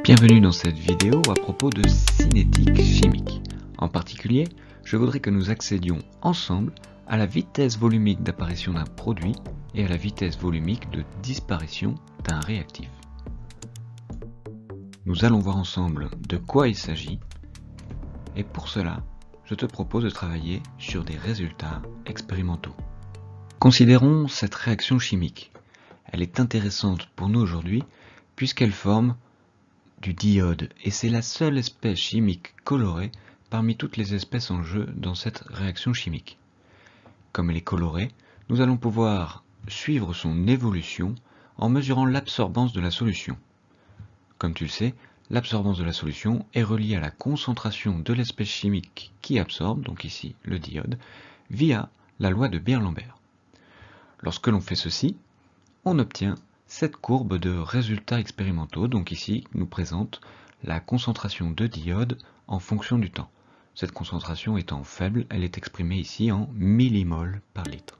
Bienvenue dans cette vidéo à propos de cinétique chimique. En particulier, je voudrais que nous accédions ensemble à la vitesse volumique d'apparition d'un produit et à la vitesse volumique de disparition d'un réactif. Nous allons voir ensemble de quoi il s'agit, et pour cela, je te propose de travailler sur des résultats expérimentaux. Considérons cette réaction chimique. Elle est intéressante pour nous aujourd'hui puisqu'elle forme du diode, et c'est la seule espèce chimique colorée parmi toutes les espèces en jeu dans cette réaction chimique. Comme elle est colorée, nous allons pouvoir suivre son évolution en mesurant l'absorbance de la solution. Comme tu le sais, l'absorbance de la solution est reliée à la concentration de l'espèce chimique qui absorbe, donc ici le diode, via la loi de Beer-Lambert. Lorsque l'on fait ceci, on obtient cette courbe de résultats expérimentaux, donc ici, nous présente la concentration de diode en fonction du temps. Cette concentration étant faible, elle est exprimée ici en millimoles par litre.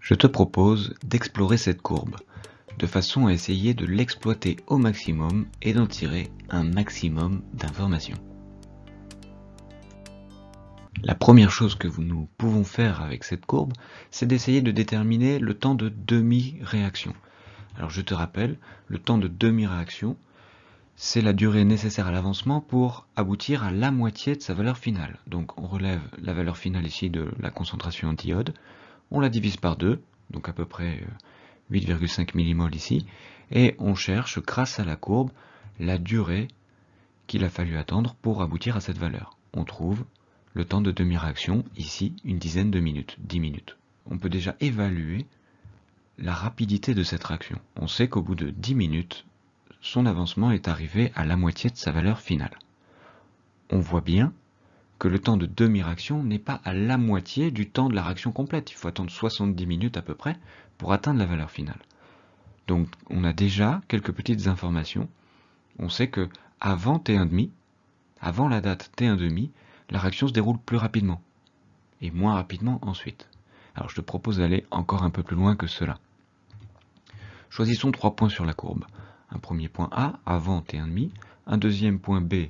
Je te propose d'explorer cette courbe, de façon à essayer de l'exploiter au maximum et d'en tirer un maximum d'informations. La première chose que nous pouvons faire avec cette courbe, c'est d'essayer de déterminer le temps de demi-réaction. Alors je te rappelle, le temps de demi-réaction, c'est la durée nécessaire à l'avancement pour aboutir à la moitié de sa valeur finale. Donc on relève la valeur finale ici de la concentration en diode, on la divise par 2, donc à peu près 8,5 millimoles ici, et on cherche, grâce à la courbe, la durée qu'il a fallu attendre pour aboutir à cette valeur. On trouve le temps de demi-réaction, ici, une dizaine de minutes, 10 minutes. On peut déjà évaluer la rapidité de cette réaction. On sait qu'au bout de 10 minutes, son avancement est arrivé à la moitié de sa valeur finale. On voit bien que le temps de demi-réaction n'est pas à la moitié du temps de la réaction complète. Il faut attendre 70 minutes à peu près pour atteindre la valeur finale. Donc on a déjà quelques petites informations. On sait que avant T1,5, avant la date T1,5, la réaction se déroule plus rapidement, et moins rapidement ensuite. Alors je te propose d'aller encore un peu plus loin que cela. Choisissons 3 points sur la courbe. Un premier point A, avant T1,5, un deuxième point B,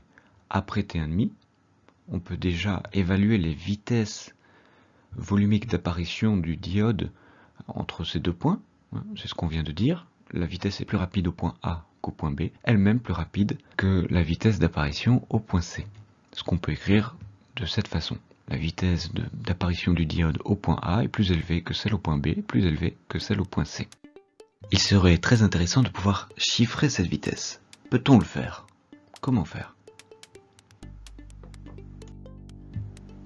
après T1,5. On peut déjà évaluer les vitesses volumiques d'apparition du diode entre ces deux points. C'est ce qu'on vient de dire. La vitesse est plus rapide au point A qu'au point B, elle-même plus rapide que la vitesse d'apparition au point C. Ce qu'on peut écrire de cette façon. La vitesse d'apparition du diode au point A est plus élevée que celle au point B, plus élevée que celle au point C. Il serait très intéressant de pouvoir chiffrer cette vitesse. Peut-on le faire? Comment faire?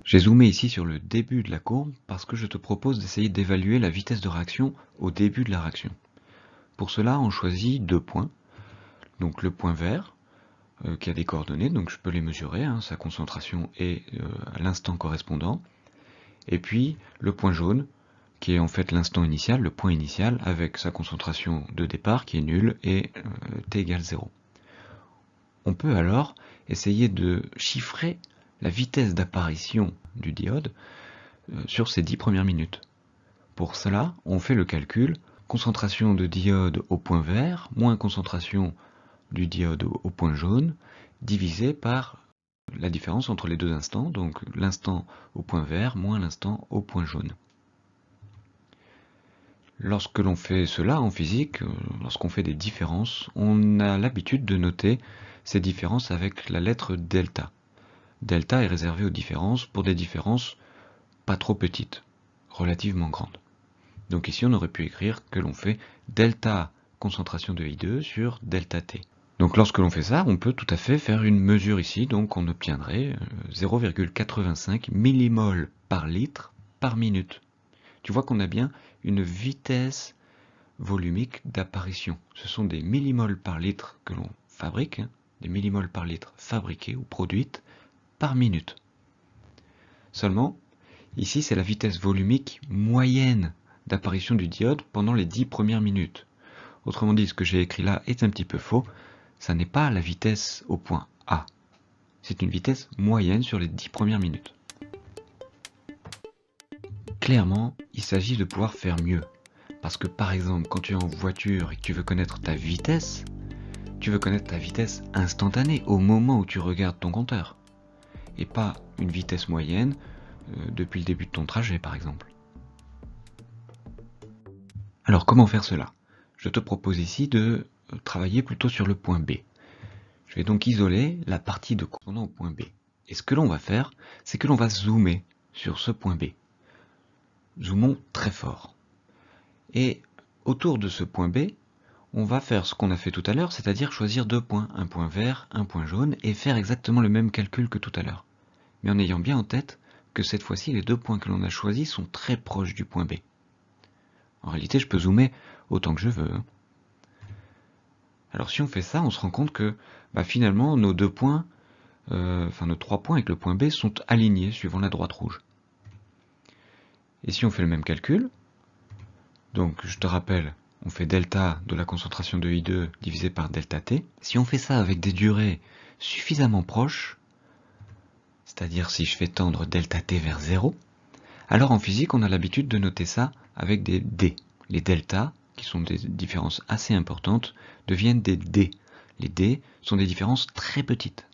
J'ai zoomé ici sur le début de la courbe parce que je te propose d'essayer d'évaluer la vitesse de réaction au début de la réaction. Pour cela, on choisit 2 points. Donc le point vert, qui a des coordonnées, donc je peux les mesurer, sa concentration est à l'instant correspondant. Et puis le point jaune, qui est en fait l'instant initial, le point initial, avec sa concentration de départ qui est nulle et t égale 0. On peut alors essayer de chiffrer la vitesse d'apparition du diode sur ces 10 premières minutes. Pour cela, on fait le calcul, concentration de diode au point vert, moins concentration du diode au point jaune, divisé par la différence entre les deux instants, donc l'instant au point vert moins l'instant au point jaune. Lorsque l'on fait cela en physique, lorsqu'on fait des différences, on a l'habitude de noter ces différences avec la lettre delta. Delta est réservé aux différences pour des différences pas trop petites, relativement grandes. Donc ici on aurait pu écrire que l'on fait delta concentration de I2 sur delta T. Donc lorsque l'on fait ça, on peut tout à fait faire une mesure ici, donc on obtiendrait 0,85 millimoles par litre par minute. Tu vois qu'on a bien une vitesse volumique d'apparition. Ce sont des millimoles par litre que l'on fabrique, des millimoles par litre fabriquées ou produites par minute. Seulement, ici c'est la vitesse volumique moyenne d'apparition du diode pendant les 10 premières minutes. Autrement dit, ce que j'ai écrit là est un petit peu faux. Ça n'est pas la vitesse au point A. C'est une vitesse moyenne sur les 10 premières minutes. Clairement, il s'agit de pouvoir faire mieux. Parce que par exemple, quand tu es en voiture et que tu veux connaître ta vitesse, Tu veux connaître ta vitesse instantanée au moment où tu regardes ton compteur, et pas une vitesse moyenne depuis le début de ton trajet par exemple. Alors comment faire cela? Je te propose ici de travailler plutôt sur le point B. Je vais donc isoler la partie de correspondant au point B. Et ce que l'on va faire, c'est que l'on va zoomer sur ce point B. Zoomons très fort. Et autour de ce point B, on va faire ce qu'on a fait tout à l'heure, c'est-à-dire choisir deux points, un point vert, un point jaune, et faire exactement le même calcul que tout à l'heure. Mais en ayant bien en tête que cette fois-ci, les deux points que l'on a choisis sont très proches du point B. En réalité, je peux zoomer autant que je veux. Alors si on fait ça, on se rend compte que finalement, nos deux points, nos trois points avec le point B sont alignés suivant la droite rouge. Et si on fait le même calcul, donc je te rappelle, on fait delta de la concentration de I2 divisé par delta T. Si on fait ça avec des durées suffisamment proches, c'est-à-dire si je fais tendre delta T vers 0, alors en physique on a l'habitude de noter ça avec des D. Les deltas, qui sont des différences assez importantes, deviennent des D. Les D sont des différences très petites.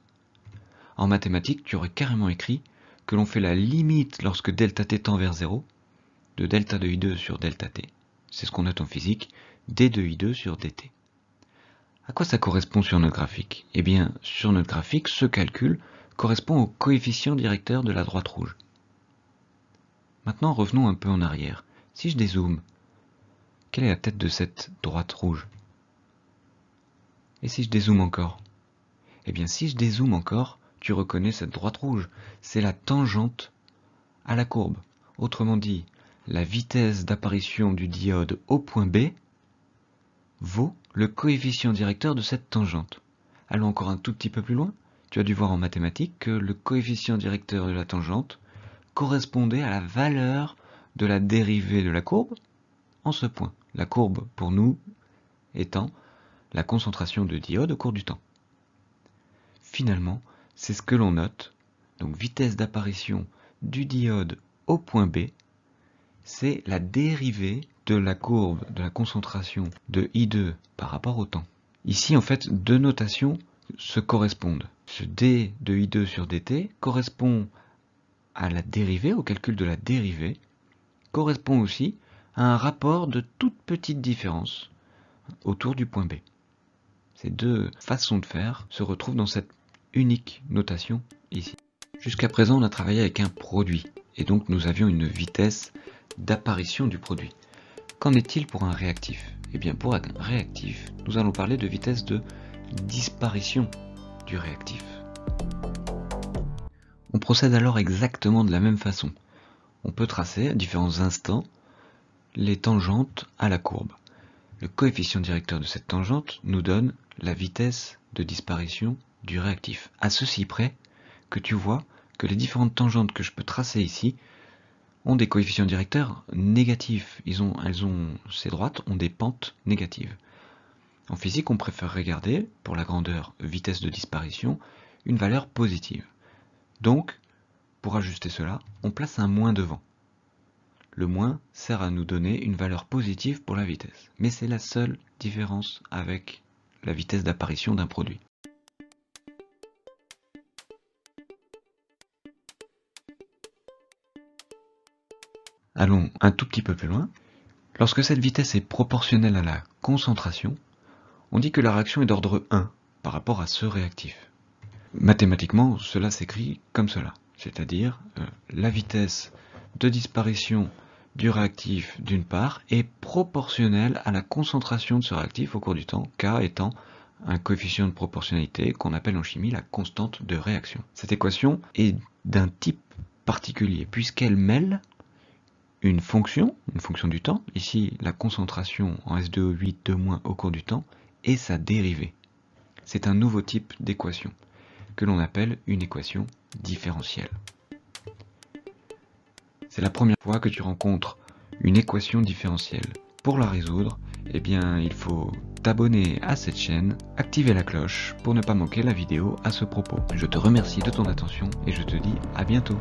En mathématiques, tu aurais carrément écrit que l'on fait la limite lorsque delta T tend vers 0, de delta de I2 sur delta T. C'est ce qu'on note en physique, D de I2 sur dt. À quoi ça correspond sur notre graphique? Eh bien, sur notre graphique, ce calcul correspond au coefficient directeur de la droite rouge. Maintenant, revenons un peu en arrière. Si je dézoome, quelle est la tête de cette droite rouge? Et si je dézoome encore? Eh bien, si je dézoome encore, tu reconnais cette droite rouge. C'est la tangente à la courbe. Autrement dit, la vitesse d'apparition du diode au point B vaut le coefficient directeur de cette tangente. Allons encore un tout petit peu plus loin. Tu as dû voir en mathématiques que le coefficient directeur de la tangente correspondait à la valeur de la dérivée de la courbe en ce point. La courbe, pour nous, étant la concentration de diode au cours du temps. Finalement, c'est ce que l'on note. Donc vitesse d'apparition du diode au point B, c'est la dérivée de la courbe de la concentration de I2 par rapport au temps. Ici, en fait, deux notations se correspondent. Ce D de I2 sur dt correspond à la dérivée, au calcul de la dérivée, correspond aussi à un rapport de toute petite différence autour du point B. Ces deux façons de faire se retrouvent dans cette unique notation ici. Jusqu'à présent, on a travaillé avec un produit, et donc nous avions une vitesse d'apparition du produit. Qu'en est-il pour un réactif? Eh bien, pour un réactif, nous allons parler de vitesse de disparition du réactif. On procède alors exactement de la même façon. On peut tracer à différents instants les tangentes à la courbe. Le coefficient directeur de cette tangente nous donne la vitesse de disparition du réactif. À ceci près que tu vois que les différentes tangentes que je peux tracer ici ont des coefficients directeurs négatifs. Ces droites ont des pentes négatives. En physique, on préfère regarder, pour la grandeur vitesse de disparition, une valeur positive. Donc, pour ajuster cela, on place un moins devant. Le moins sert à nous donner une valeur positive pour la vitesse. Mais c'est la seule différence avec la vitesse d'apparition d'un produit. Allons un tout petit peu plus loin. Lorsque cette vitesse est proportionnelle à la concentration, on dit que la réaction est d'ordre 1 par rapport à ce réactif. Mathématiquement, cela s'écrit comme cela, c'est-à-dire la vitesse de disparition du réactif d'une part est proportionnelle à la concentration de ce réactif au cours du temps, K étant un coefficient de proportionnalité qu'on appelle en chimie la constante de réaction. Cette équation est d'un type particulier puisqu'elle mêle une fonction du temps, ici la concentration en S2O8 2- au cours du temps, et sa dérivée. C'est un nouveau type d'équation que l'on appelle une équation différentielle. C'est la première fois que tu rencontres une équation différentielle. Pour la résoudre, eh bien, il faut t'abonner à cette chaîne, activer la cloche pour ne pas manquer la vidéo à ce propos. Je te remercie de ton attention et je te dis à bientôt.